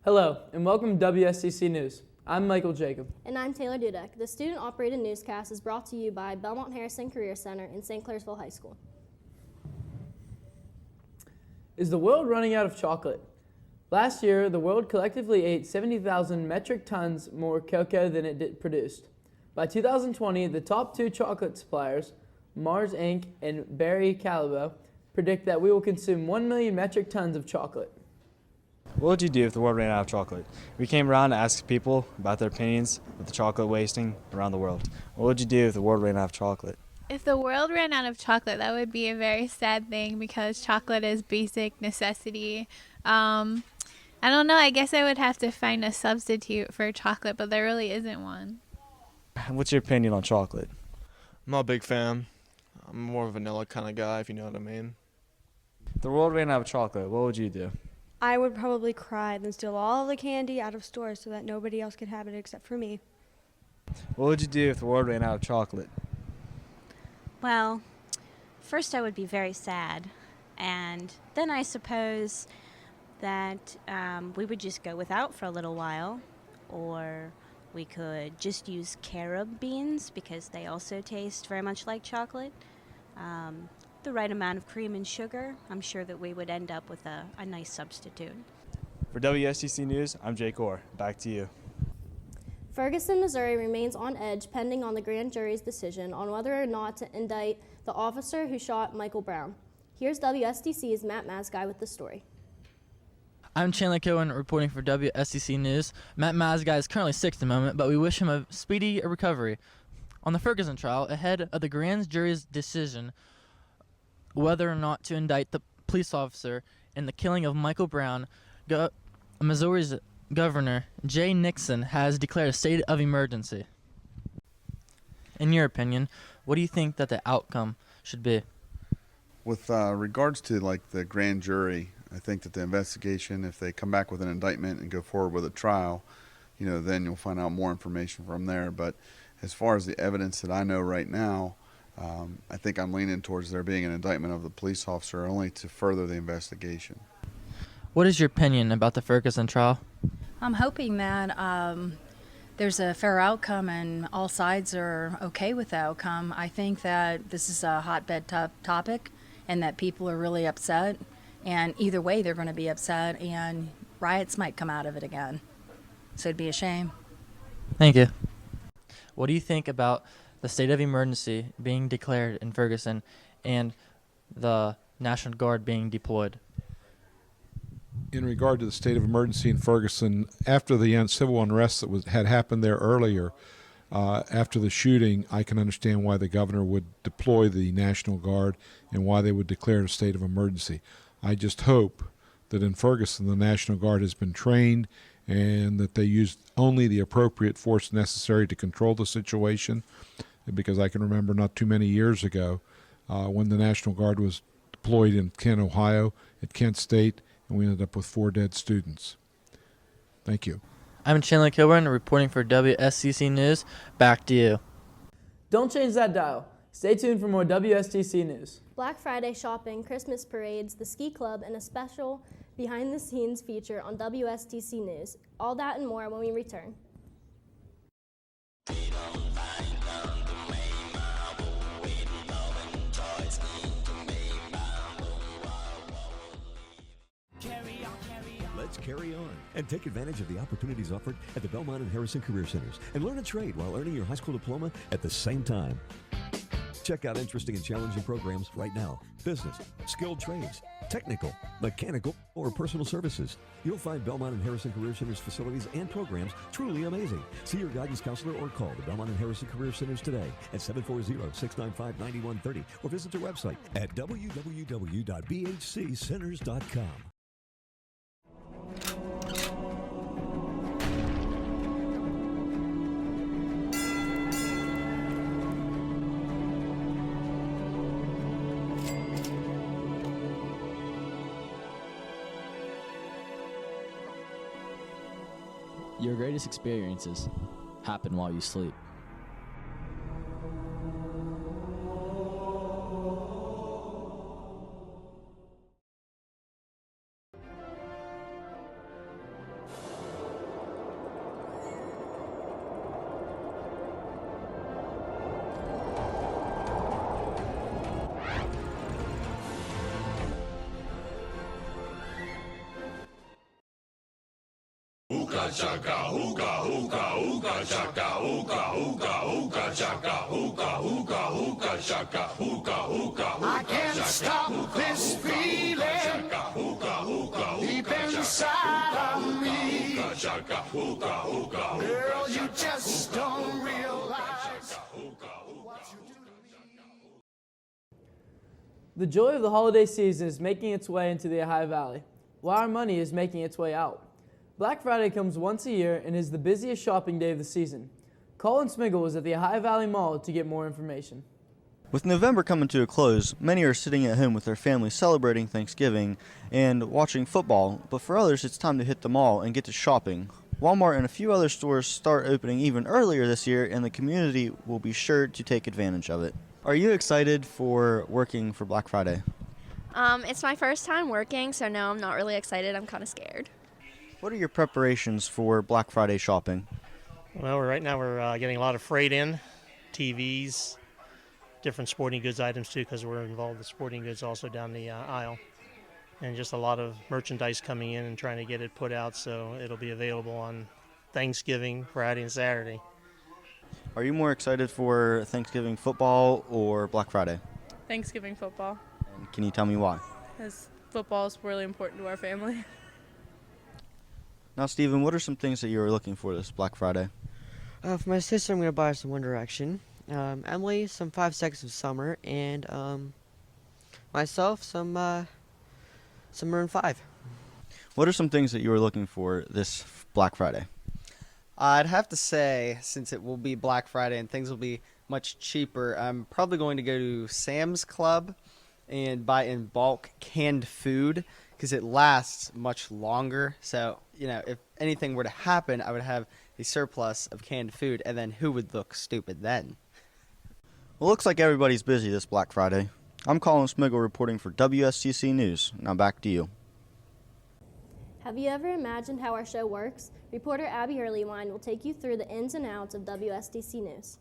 Hello, and welcome to WSTC News. I'm Michael Jacob. And I'm Taylor Dudek. The student-operated newscast is brought to you by Belmont-Harrison Career Center in St. Clairsville High School. Is the world running out of chocolate? Last year, the world collectively ate 70,000 metric tons more cocoa than it produced. By 2020, the top two chocolate suppliers, Mars Inc. and Barry Callebaut, predict that we will consume 1 million metric tons of chocolate. What would you do if the world ran out of chocolate? We came around to ask people about their opinions with the chocolate wasting around the world. What would you do if the world ran out of chocolate? If the world ran out of chocolate, that would be a very sad thing because chocolate is basic necessity. I don't know, I guess I would have to find a substitute for chocolate, but there really isn't one. What's your opinion on chocolate? I'm not a big fan. I'm more of a vanilla kind of guy, if you know what I mean. If the world ran out of chocolate, what would you do? I would probably cry and steal all the candy out of stores so that nobody else could have it except for me. What would you do if the world ran out of chocolate? Well, first I would be very sad, and then I suppose that we would just go without for a little while, or we could just use carob beans because they also taste very much like chocolate. The right amount of cream and sugar, I'm sure that we would end up with a nice substitute. For WSTC News, I'm Jake Orr. Back to you. Ferguson, Missouri remains on edge pending on the grand jury's decision on whether or not to indict the officer who shot Michael Brown. Here's WSTC's Matt Mazguy with the story. I'm Chandler Cohen reporting for WSTC News. Matt Mazguy is currently sick at the moment, but we wish him a speedy recovery. On the Ferguson trial, ahead of the grand jury's decision whether or not to indict the police officer in the killing of Michael Brown, Missouri's Governor Jay Nixon has declared a state of emergency. In your opinion, what do you think that the outcome should be? With regards to the grand jury, I think that the investigation, if they come back with an indictment and go forward with a trial, then you'll find out more information from there. But as far as the evidence that I know right now, I think I'm leaning towards there being an indictment of the police officer only to further the investigation. What is your opinion about the Ferguson trial? I'm hoping that there's a fair outcome and all sides are okay with the outcome. I think that this is a hotbed topic and that people are really upset. And either way, they're going to be upset and riots might come out of it again. So it'd be a shame. Thank you. What do you think about the state of emergency being declared in Ferguson and the National Guard being deployed? In regard to the state of emergency in Ferguson, after the civil unrest that had happened there earlier, after the shooting, I can understand why the governor would deploy the National Guard and why they would declare a state of emergency. I just hope that in Ferguson the National Guard has been trained and that they used only the appropriate force necessary to control the situation, because I can remember not too many years ago when the National Guard was deployed in Kent, Ohio, at Kent State, and we ended up with 4 dead students. Thank you. I'm Chandler Kilburn reporting for WSTC News. Back to you. Don't change that dial. Stay tuned for more WSTC News. Black Friday shopping, Christmas parades, the ski club, and a special behind-the-scenes feature on WSTC News. All that and more when we return. Let's carry on and take advantage of the opportunities offered at the Belmont-Harrison Career Centers and learn a trade while earning your high school diploma at the same time. Check out interesting and challenging programs right now. Business, skilled trades, technical, mechanical, or personal services. You'll find Belmont-Harrison Career Centers facilities and programs truly amazing. See your guidance counselor or call the Belmont-Harrison Career Centers today at 740-695-9130 or visit their website at www.bhccenters.com. Your greatest experiences happen while you sleep. I can't stop this feeling deep inside of me. Girl, you just don't realize what you do to me. The joy of the holiday season is making its way into the Ohio Valley, while our money is making its way out. Black Friday comes once a year and is the busiest shopping day of the season. Colin Smiggle was at the Ohio Valley Mall to get more information. With November coming to a close, many are sitting at home with their families celebrating Thanksgiving and watching football, but for others it's time to hit the mall and get to shopping. Walmart and a few other stores start opening even earlier this year, and the community will be sure to take advantage of it. Are you excited for working for Black Friday? It's my first time working, so no, I'm not really excited. I'm kind of scared. What are your preparations for Black Friday shopping? Well, right now we're getting a lot of freight in, TVs, different sporting goods items too, because we're involved with sporting goods also down the aisle. And just a lot of merchandise coming in and trying to get it put out so it'll be available on Thanksgiving, Friday, and Saturday. Are you more excited for Thanksgiving football or Black Friday? Thanksgiving football, And can you tell me why? because football is really important to our family. Now, Steven, what are some things that you are looking for this Black Friday? For my sister, I'm going to buy her some One Direction. Emily, some 5 Seconds of Summer. And myself, some Maroon 5. What are some things that you are looking for this Black Friday? I'd have to say, since it will be Black Friday and things will be much cheaper, I'm probably going to go to Sam's Club and buy in bulk canned food because it lasts much longer. So, if anything were to happen, I would have a surplus of canned food, and then who would look stupid then? Well, looks like everybody's busy this Black Friday. I'm Colin Smiggle reporting for WSTC News. Now back to you. Have you ever imagined how our show works? Reporter Abby Earlywine will take you through the ins and outs of WSTC News.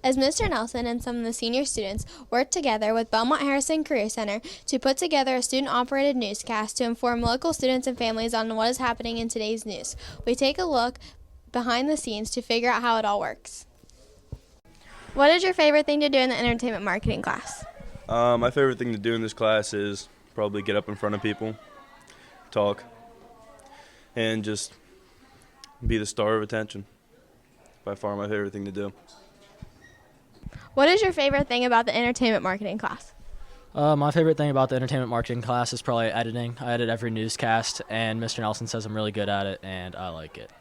As Mr. Nelson and some of the senior students worked together with Belmont-Harrison Career Center to put together a student-operated newscast to inform local students and families on what is happening in today's news. We take a look behind the scenes to figure out how it all works. What is your favorite thing to do in the entertainment marketing class? My favorite thing to do in this class is probably get up in front of people, talk, and just be the star of attention. By far my favorite thing to do. What is your favorite thing about the entertainment marketing class? My favorite thing about the entertainment marketing class is probably editing. I edit every newscast, and Mr. Nelson says I'm really good at it, and I like it.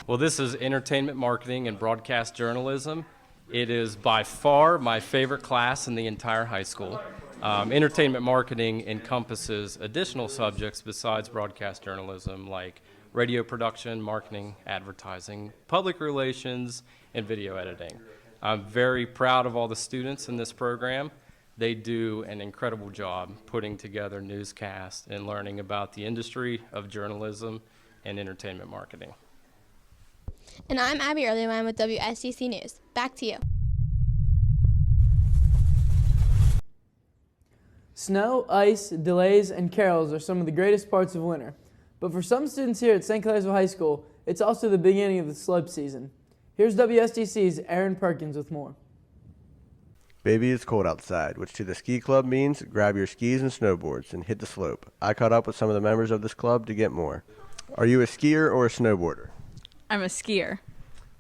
Well, this is entertainment marketing and broadcast journalism. It is by far my favorite class in the entire high school. Entertainment marketing encompasses additional subjects besides broadcast journalism like radio production, marketing, advertising, public relations, and video editing. I'm very proud of all the students in this program. They do an incredible job putting together newscasts and learning about the industry of journalism and entertainment marketing. And I'm Abby Earlywine with WSTC News. Back to you. Snow, ice, delays, and carols are some of the greatest parts of winter. But for some students here at St. Clairsville High School, it's also the beginning of the slope season. Here's WSTC's Aaron Perkins with more. Baby, it's cold outside, which to the ski club means grab your skis and snowboards and hit the slope. I caught up with some of the members of this club to get more. Are you a skier or a snowboarder? I'm a skier.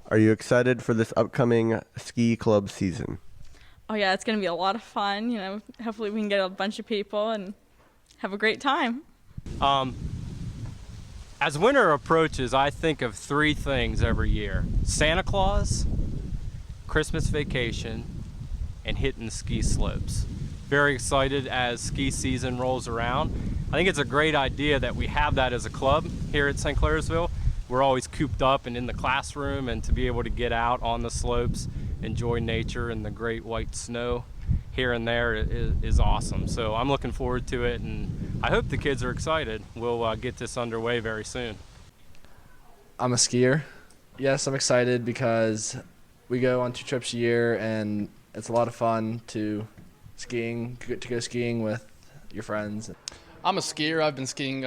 Are you excited for this upcoming ski club season? Oh yeah, it's going to be a lot of fun. Hopefully we can get a bunch of people and have a great time. As winter approaches, I think of three things every year: Santa Claus, Christmas vacation, and hitting the ski slopes. Very excited as ski season rolls around. I think it's a great idea that we have that as a club here at St. Clairsville. We're always cooped up and in the classroom, and to be able to get out on the slopes, enjoy nature and the great white snow here and there is awesome. So I'm looking forward to it, and I hope the kids are excited. We'll get this underway very soon. I'm a skier. Yes, I'm excited because we go on 2 trips a year, and it's a lot of fun to skiing, to go skiing with your friends. I'm a skier. I've been skiing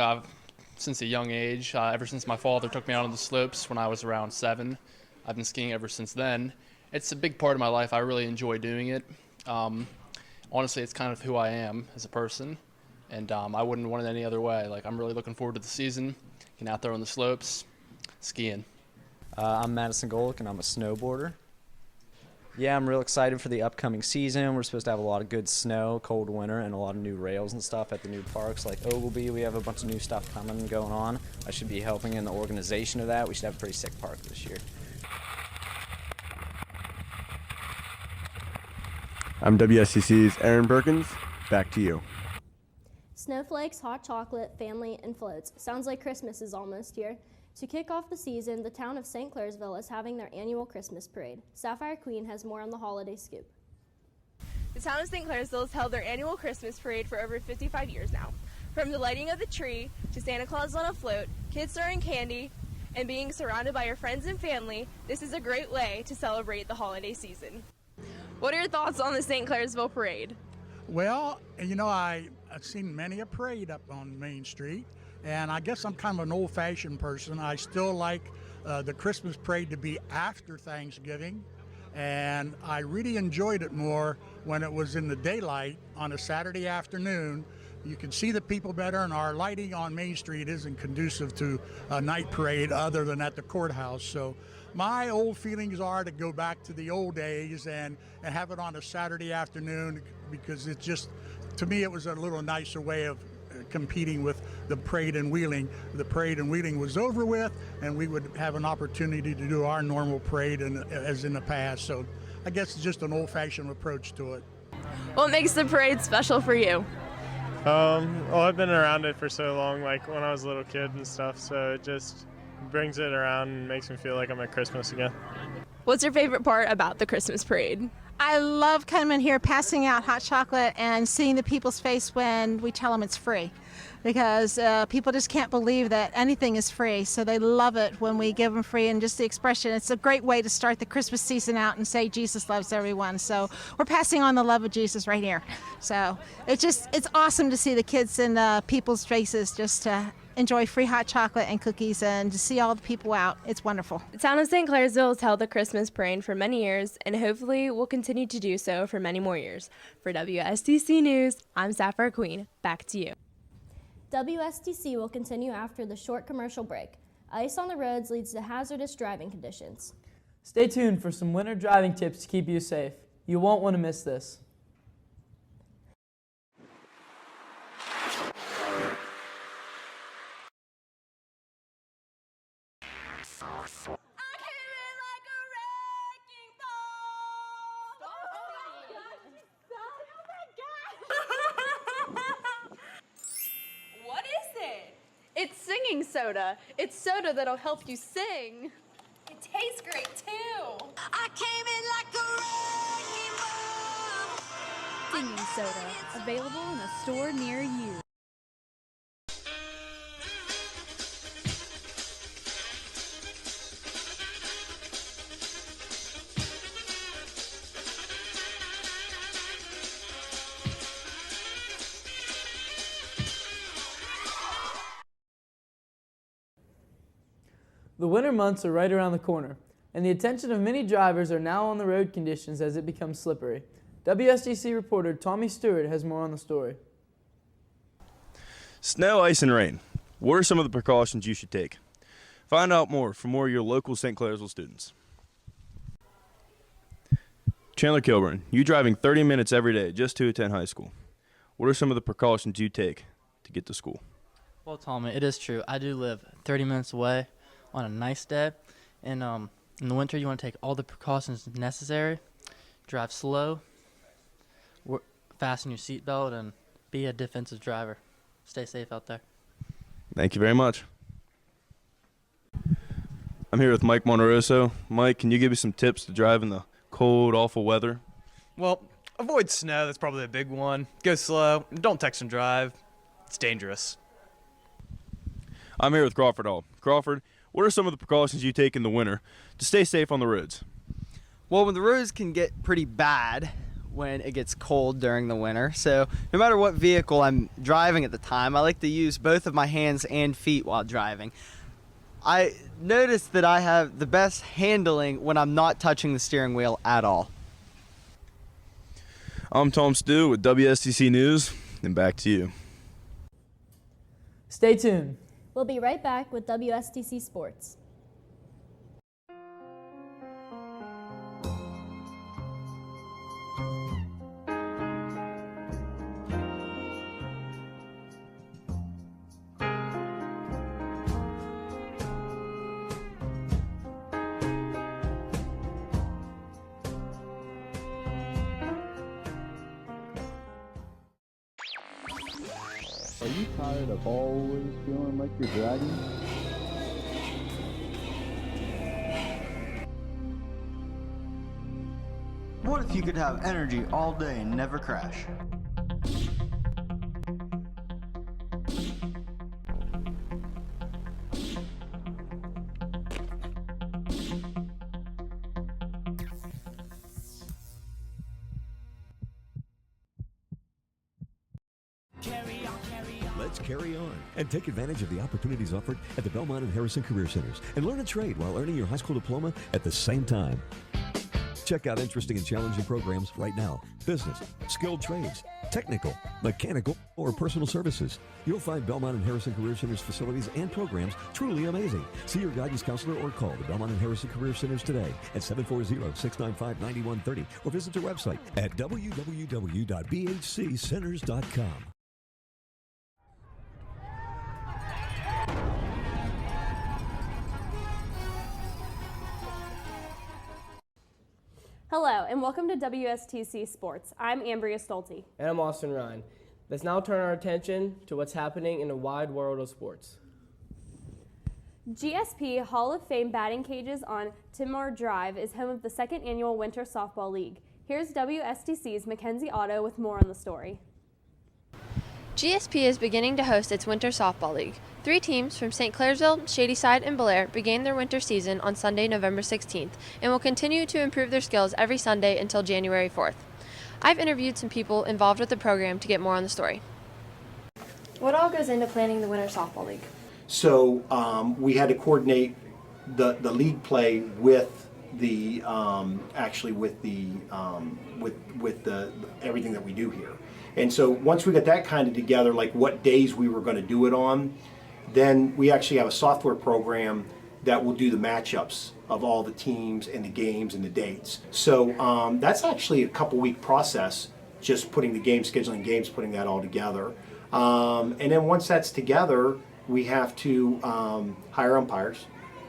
since a young age. Ever since my father took me out on the slopes when I was around 7. I've been skiing ever since then. It's a big part of my life. I really enjoy doing it. Honestly, it's kind of who I am as a person, and I wouldn't want it any other way. Like, I'm really looking forward to the season, getting out there on the slopes, skiing. I'm Madison Golick, and I'm a snowboarder. Yeah, I'm real excited for the upcoming season. We're supposed to have a lot of good snow, cold winter, and a lot of new rails and stuff at the new parks like Ogilvy. We have a bunch of new stuff coming and going on. I should be helping in the organization of that. We should have a pretty sick park this year. I'm WSTC's Aaron Perkins. Back to you. Snowflakes, hot chocolate, family, and floats. Sounds like Christmas is almost here. To kick off the season, the town of St. Clairsville is having their annual Christmas parade. Sapphire Queen has more on the holiday scoop. The town of St. Clairsville has held their annual Christmas parade for over 55 years now. From the lighting of the tree to Santa Claus on a float, kids throwing candy, and being surrounded by your friends and family, this is a great way to celebrate the holiday season. What are your thoughts on the St. Clairsville parade? Well, you know, I've seen many a parade up on Main Street, and I guess I'm kind of an old-fashioned person. I still like the Christmas parade to be after Thanksgiving, and I really enjoyed it more when it was in the daylight on a Saturday afternoon. You can see the people better, and our lighting on Main Street isn't conducive to a night parade other than at the courthouse. So my old feelings are to go back to the old days and have it on a Saturday afternoon, because it just, to me, it was a little nicer way of competing with the parade and wheeling. The parade and wheeling was over with, and we would have an opportunity to do our normal parade as in the past. So I guess it's just an old-fashioned approach to it. What makes the parade special for you? Well, I've been around it for so long, like when I was a little kid and stuff, so it just brings it around and makes me feel like I'm at Christmas again. What's your favorite part about the Christmas parade? I love coming here, passing out hot chocolate, and seeing the people's face when we tell them it's free, because people just can't believe that anything is free, so they love it when we give them free, and just the expression. It's a great way to start the Christmas season out and say Jesus loves everyone. So we're passing on the love of Jesus right here. So it's awesome to see the kids and people's faces just enjoy free hot chocolate and cookies, and to see all the people out. It's wonderful. The town of St. Clairsville has held the Christmas parade for many years, and hopefully will continue to do so for many more years. For WSTC News, I'm Sapphire Queen. Back to you. WSTC will continue after the short commercial break. Ice on the roads leads to hazardous driving conditions. Stay tuned for some winter driving tips to keep you safe. You won't want to miss this. What is it? It's singing soda. It's soda that'll help you sing. It tastes great too. I came in like a Singing soda, available in a store near you. The winter months are right around the corner, and the attention of many drivers are now on the road conditions as it becomes slippery. WSTC reporter Tommy Stewart has more on the story. Snow, ice, and rain. What are some of the precautions you should take? Find out more from more of your local St. Clairsville students. Chandler Kilburn, you driving 30 minutes every day just to attend high school. What are some of the precautions you take to get to school? Well, Tommy, it is true. I do live 30 minutes away on a nice day. And in the winter, you want to take all the precautions necessary. Drive slow, fasten your seatbelt, and be a defensive driver. Stay safe out there. Thank you very much. I'm here with Mike Monteroso. Mike, can you give me some tips to drive in the cold, awful weather? Well, avoid snow. That's probably a big one. Go slow. Don't text and drive. It's dangerous. I'm here with Crawford Hall. Crawford, what are some of the precautions you take in the winter to stay safe on the roads? Well, when the roads can get pretty bad, when it gets cold during the winter. So no matter what vehicle I'm driving at the time, I like to use both of my hands and feet while driving. I noticed that I have the best handling when I'm not touching the steering wheel at all. I'm Tom Stew with WSTC News, and back to you. Stay tuned. We'll be right back with WSTC Sports. Are you tired of always feeling like you're dragging? What if you could have energy all day and never crash? Let's carry on and take advantage of the opportunities offered at the Belmont-Harrison Career Centers and learn a trade while earning your high school diploma at the same time. Check out interesting and challenging programs right now. Business, skilled trades, technical, mechanical, or personal services. You'll find Belmont-Harrison Career Centers facilities and programs truly amazing. See your guidance counselor or call the Belmont-Harrison Career Centers today at 740-695-9130 or visit their website at www.bhccenters.com. Hello, and welcome to WSTC Sports. I'm Ambria Stolte. And I'm Austin Ryan. Let's now turn our attention to what's happening in the wide world of sports. GSP Hall of Fame batting cages on Timar Drive is home of the second annual Winter Softball League. Here's WSTC's Mackenzie Otto with more on the story. GSP is beginning to host its Winter Softball League. 3 teams from St. Clairsville, Shadyside, and Bel Air began their winter season on Sunday, November 16th, and will continue to improve their skills every Sunday until January 4th. I've interviewed some people involved with the program to get more on the story. What all goes into planning the Winter Softball League? So we had to coordinate the league play with the with the everything that we do here. And so once we got that kind of together, like what days we were going to do it on, then we actually have a software program that will do the matchups of all the teams and the games and the dates. So that's actually a couple-week process, just putting the game, scheduling games, putting that all together. And then once that's together, we have to hire umpires,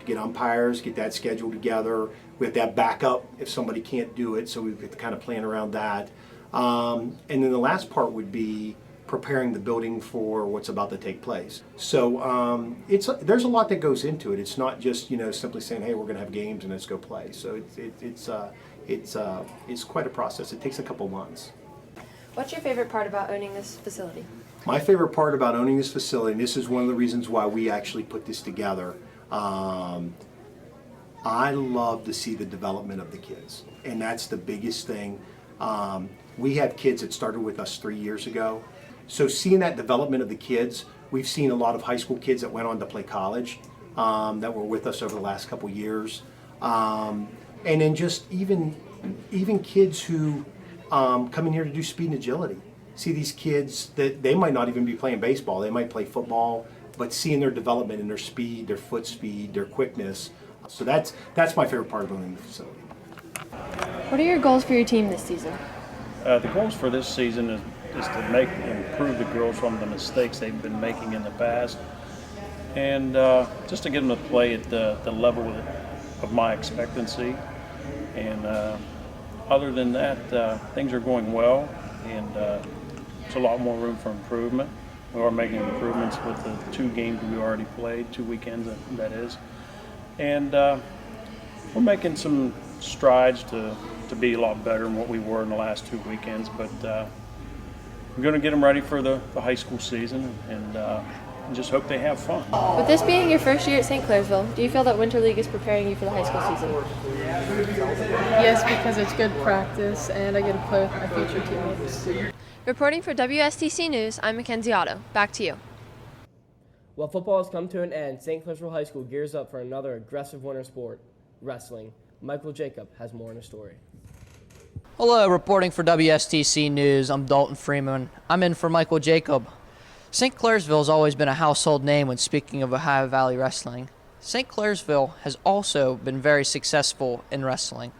get that scheduled together. We have to have backup if somebody can't do it, so we have to kind of plan around that. And then the last part would be preparing the building for what's about to take place. So there's a lot that goes into it. It's not just simply saying, hey, we're going to have games and let's go play. So it's quite a process. It takes a couple months. What's your favorite part about owning this facility? My favorite part about owning this facility, and this is one of the reasons why we actually put this together, I love to see the development of the kids, and that's the biggest thing. We had kids that started with us 3 years ago. So seeing that development of the kids, we've seen a lot of high school kids that went on to play college that were with us over the last couple years. And then just even kids who come in here to do speed and agility. See these kids that they might not even be playing baseball, they might play football, but seeing their development in their speed, their foot speed, their quickness. So that's my favorite part of owning the facility. What are your goals for your team this season? The goals for this season is to improve the girls from the mistakes they've been making in the past, and just to get them to play at the level of my expectancy. And other than that, things are going well, and there's a lot more room for improvement. We are making improvements with the 2 games we already played, 2 weekends that is, and we're making some strides to be a lot better than what we were in the last 2 weekends, but we're going to get them ready for the high school season, and and just hope they have fun. With this being your first year at St. Clairsville, do you feel that Winter League is preparing you for the high school season? Yes, because it's good practice and I get to play with my future teammates. Reporting for WSTC News, I'm Mackenzie Otto. Back to you. Well, football has come to an end. St. Clairsville High School gears up for another aggressive winter sport, wrestling. Michael Jacob has more in his story. Hello, reporting for WSTC News, I'm Dalton Freeman. I'm in for Michael Jacob. St. Clairsville has always been a household name when speaking of Ohio Valley wrestling. St. Clairsville has also been very successful in wrestling.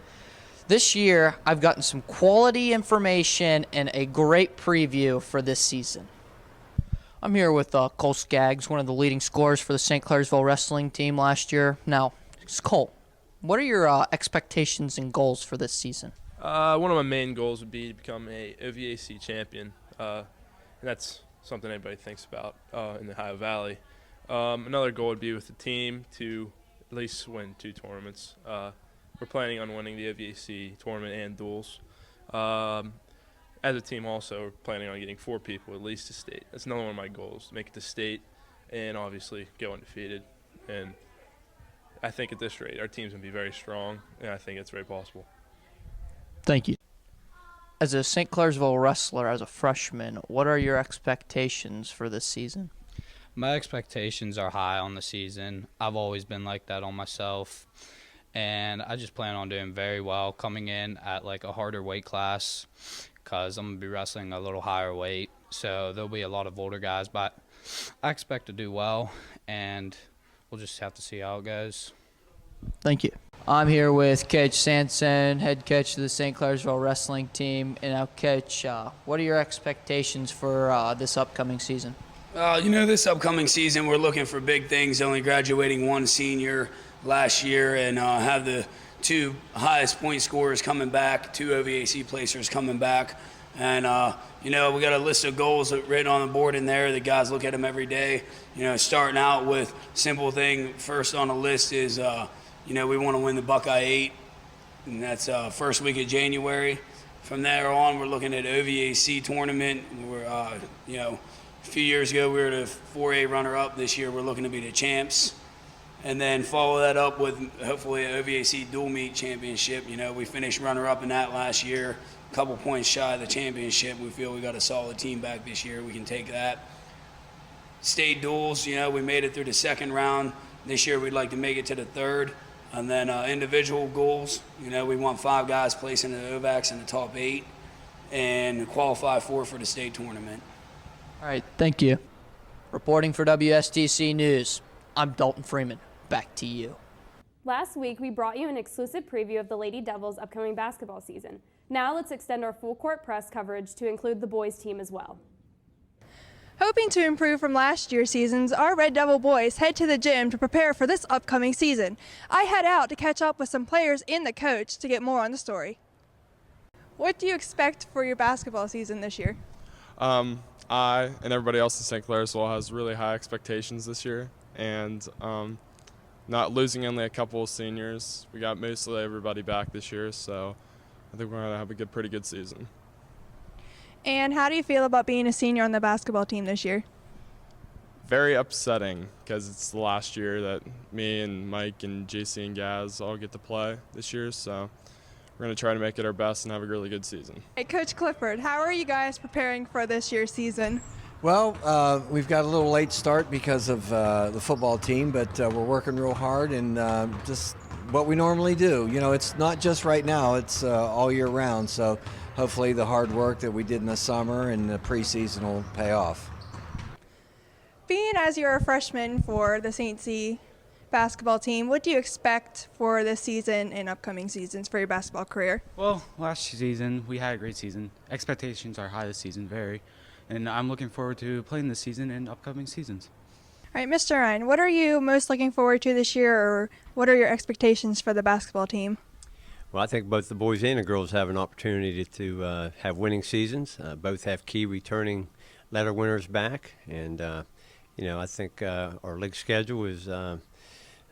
This year, I've gotten some quality information and a great preview for this season. I'm here with Cole Skaggs, one of the leading scorers for the St. Clairsville wrestling team last year. Now, Cole, what are your expectations and goals for this season? One of my main goals would be to become a OVAC champion, and that's something everybody thinks about in the Ohio Valley. Another goal would be with the team to at least win 2 tournaments. We're planning on winning the OVAC tournament and duels. As a team also, we're planning on getting 4 people at least to state. That's another one of my goals, to make it to state and obviously go undefeated. And I think at this rate, our team's going to be very strong, and I think it's very possible. Thank you. As a St. Clairsville wrestler, as a freshman, what are your expectations for this season? My expectations are high on the season. I've always been like that on myself. And I just plan on doing very well, coming in at like a harder weight class because I'm going to be wrestling a little higher weight. So there'll be a lot of older guys, but I expect to do well, and we'll just have to see how it goes. Thank you. I'm here with Coach Sanson, head coach of the St. Clairsville wrestling team. And now, Coach, what are your expectations for this upcoming season? This upcoming season, we're looking for big things, only graduating 1 senior last year, and have the 2 highest point scorers coming back, 2 OVAC placers coming back. And, we got a list of goals written on the board in there. The guys look at them every day. Starting out with simple thing, first on the list is, we want to win the Buckeye 8, and that's first week of January. From there on, we're looking at OVAC tournament. We're, a few years ago, we were the 4A runner-up. This year, we're looking to be the champs. And then follow that up with hopefully an OVAC dual meet championship. We finished runner-up in that last year, a couple points shy of the championship. We feel we got a solid team back this year. We can take that. State duels, we made it through the 2nd round. This year, we'd like to make it to the 3rd. And then individual goals, we want 5 guys placing the OVACs in the top 8 and qualify 4 for the state tournament. All right, thank you. Reporting for WSTC News, I'm Dalton Freeman. Back to you. Last week, we brought you an exclusive preview of the Lady Devils' upcoming basketball season. Now let's extend our full court press coverage to include the boys' team as well. Hoping to improve from last year's seasons, our Red Devil boys head to the gym to prepare for this upcoming season. I head out to catch up with some players and the coach to get more on the story. What do you expect for your basketball season this year? I and everybody else in St. Clairsville has really high expectations this year, and not losing only a couple of seniors. We got mostly everybody back this year, so I think we're going to have a pretty good season. And how do you feel about being a senior on the basketball team this year? Very upsetting because it's the last year that me and Mike and JC and Gaz all get to play this year, so we're going to try to make it our best and have a really good season. Hey, Coach Clifford, how are you guys preparing for this year's season? Well, we've got a little late start because of the football team, but we're working real hard and just what we normally do. It's not just right now, it's all year round, so hopefully the hard work that we did in the summer and the preseason will pay off. Being as you're a freshman for the St. C basketball team, what do you expect for this season and upcoming seasons for your basketball career? Well, last season we had a great season. Expectations are high this season, very. And I'm looking forward to playing this season and upcoming seasons. All right, Mr. Ryan, what are you most looking forward to this year, or what are your expectations for the basketball team? Well, I think both the boys and the girls have an opportunity to have winning seasons. Both have key returning letter winners back, and I think our league schedule is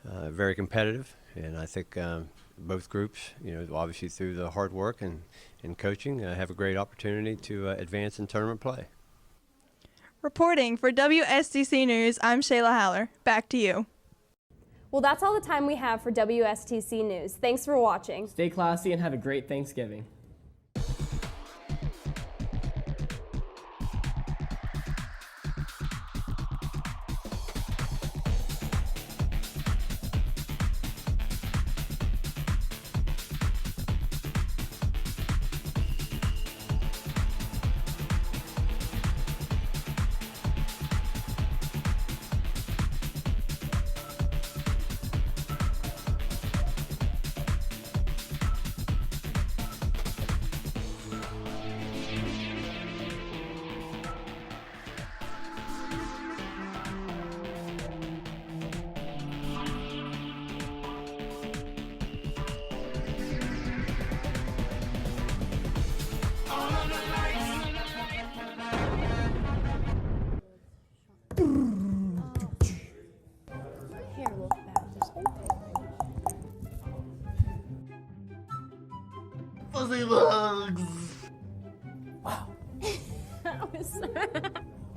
very competitive, and I think both groups, obviously through the hard work and coaching, have a great opportunity to advance in tournament play. Reporting for WSTC News, I'm Shayla Haller. Back to you. Well, that's all the time we have for WSTC News. Thanks for watching. Stay classy and have a great Thanksgiving. Fuzzy bugs.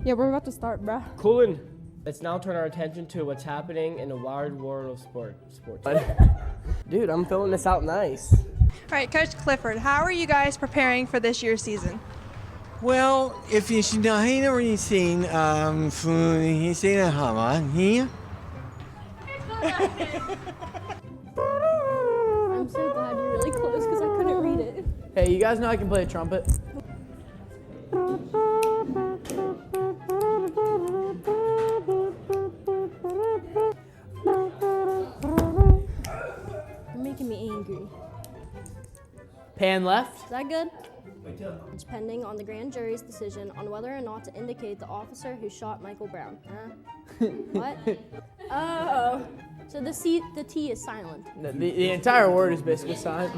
Yeah, we're about to start, bruh. Coolin'. Let's now turn our attention to what's happening in the wide world of sports. Dude, I'm filling this out nice. All right, Coach Clifford, how are you guys preparing for this year's season? Well, if you should not have already seen, he's saying a hammer here. I'm so glad you're really close because I couldn't read it. Hey, you guys know I can play a trumpet? You're making me angry. Pan left. Is that good? It's pending on the grand jury's decision on whether or not to indicate the officer who shot Michael Brown. What? Oh. So the T is silent. The entire word is basically silent.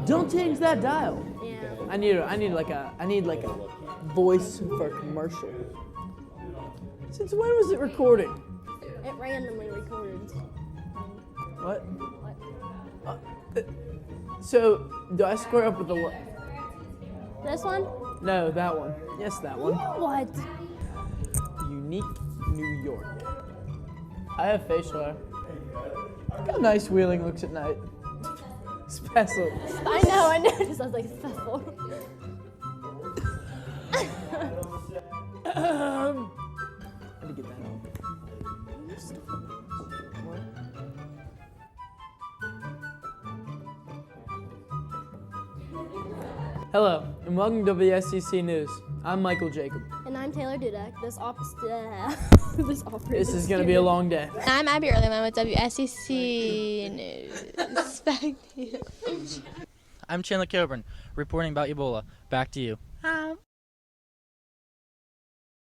Don't change that dial. Yeah. I need like a voice for a commercial. Since when was it recording? It randomly records. What? So, do I square up with the what? This one? No, that one. Yes, that one. What? Unique New York. I have facial hair. Look how nice Wheeling looks at night. Special. I know, noticed. I was like, special. I had to get that out. Hello, and welcome to WSTC News. I'm Michael Jacob. And I'm Taylor Dudek. This is going to be a long day. I'm Abby Earlyman with WSTC News. Back to you. I'm Chandler Coburn, reporting about Ebola. Back to you.